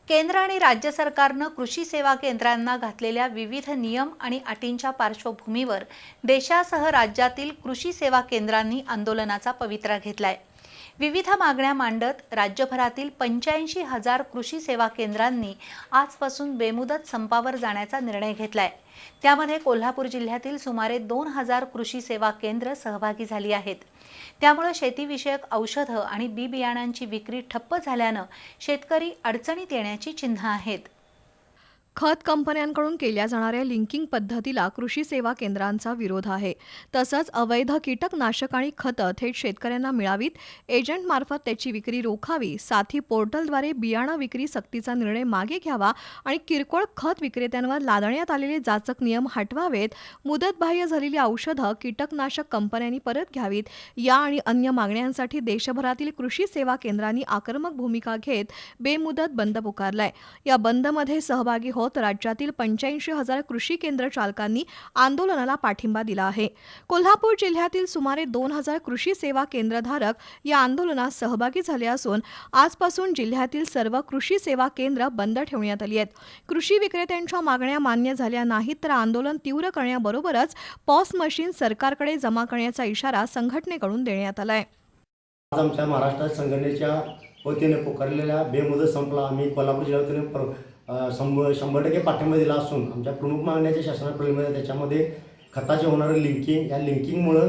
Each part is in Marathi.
केंद्र आणि राज्य सरकारनं कृषी सेवा केंद्रांना घातलेल्या विविध नियम आणि अटींच्या पार्श्वभूमीवर देशासह राज्यातील कृषी सेवा केंद्रांनी आंदोलनाचा पवित्रा घेतलाय। विविध मागण्या मांडत राज्यभरातील 85,000 कृषी सेवा केंद्रांनी आजपासून बेमुदत संपावर जाण्याचा निर्णय घेतलाय। त्यामध्ये कोल्हापूर जिल्ह्यातील सुमारे 2,000 कृषी सेवा केंद्र सहभागी झाली आहेत। त्यामुळे शेतीविषयक औषधं आणि बी बियाणांची विक्री ठप्प झाल्यानं शेतकरी अडचणीत येण्याची चिन्ह आहेत। खत कंपन्यांकडून केल्या जाणाऱ्या लिंकिंग पद्धतीला कृषी सेवा केंद्रांचा विरोध आहे। तसंच अवैध कीटकनाशक आणि खतं थेट शेतकऱ्यांना मिळावीत, एजंटमार्फत त्याची विक्री रोखावी, साथी पोर्टलद्वारे बियाणं विक्री सक्तीचा निर्णय मागे घ्यावा आणि किरकोळ खत विक्रेत्यांवर लादण्यात आलेले जाचक नियम हटवावेत, मुदतबाह्य झालेली औषधं कीटकनाशक कंपन्यांनी परत घ्यावीत, या आणि अन्य मागण्यांसाठी देशभरातील कृषी सेवा केंद्रांनी आक्रमक भूमिका घेत बेमुदत बंद पुकारलाय। या बंदमध्ये सहभागी होत राज्यातील 85,000 कृषी केंद्र चालकांनी आंदोलनाला पाठिंबा दिला आहे। कोल्हापूर जिल्ह्यातील सुमारे 2,000 कृषी सेवा केंद्रधारक या आंदोलनात सहभागी झाले असून आजपासून जिल्ह्यातील सर्व कृषी सेवा केंद्र बंद ठेवण्यात आली आहेत। कृषी विक्रेत्यांच्या मागण्या मान्य झाल्या नाहीत तर आंदोलन तीव्र करण्याबरोबरच पॉस मशीन सरकारकडे जमा करण्याचा इशारा संघटनेकडून देण्यात आलाय। आज आमच्या महाराष्ट्र संघटनेच्या वतीने पुकारलेल्या बेमुदत संपला आम्ही कोल्हापूर जिल्ह्यातून 100% पाठिंबा दिला असून आमच्या प्रमुख मागण्याच्या शासनाप्रमाणे त्याच्यामध्ये खताचे होणारे लिंकिंग, या लिंकिंगमुळं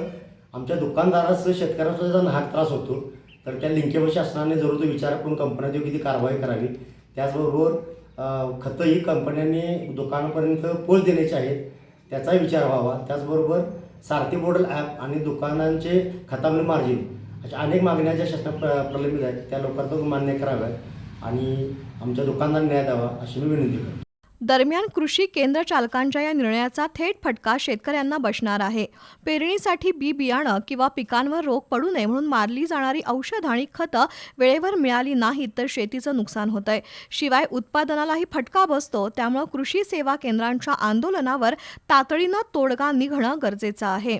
आमच्या दुकानदारास शेतकऱ्यांचा नाहक त्रास होतो। तर त्या लिंकेवर शासनाने जरूर तो विचार करून कंपन्यांची किती कारवाई करावी। त्याचबरोबर खतं ही कंपन्यांनी दुकानापर्यंत पोच देण्याची आहेत त्याचाही विचार व्हावा। त्याचबरोबर सारथी पोर्टल ॲप आणि दुकानांचे खतावरील मार्जिन अशा अनेक मागण्या ज्या शासना प्रलंबित आहेत त्या लवकरात मान्य कराव्यात आणि आमच्या दुकानदारांना न्याय द्यावा अशी मी विनंती करतो। दरम्यान कृषी केंद्र चालकांच्या या निर्णयाचा थेट फटका शेतकऱ्यांना बसणार आहे। पेरणीसाठी बी बियाणं किंवा पिकांवर रोग पडू नये म्हणून मारली जाणारी औषधं आणि खतं वेळेवर मिळाली नाहीत तर शेतीचं नुकसान होतंय, शिवाय उत्पादनालाही फटका बसतो। त्यामुळे कृषी सेवा केंद्रांच्या आंदोलनावर तातडीनं तोडगा निघणं गरजेचं आहे।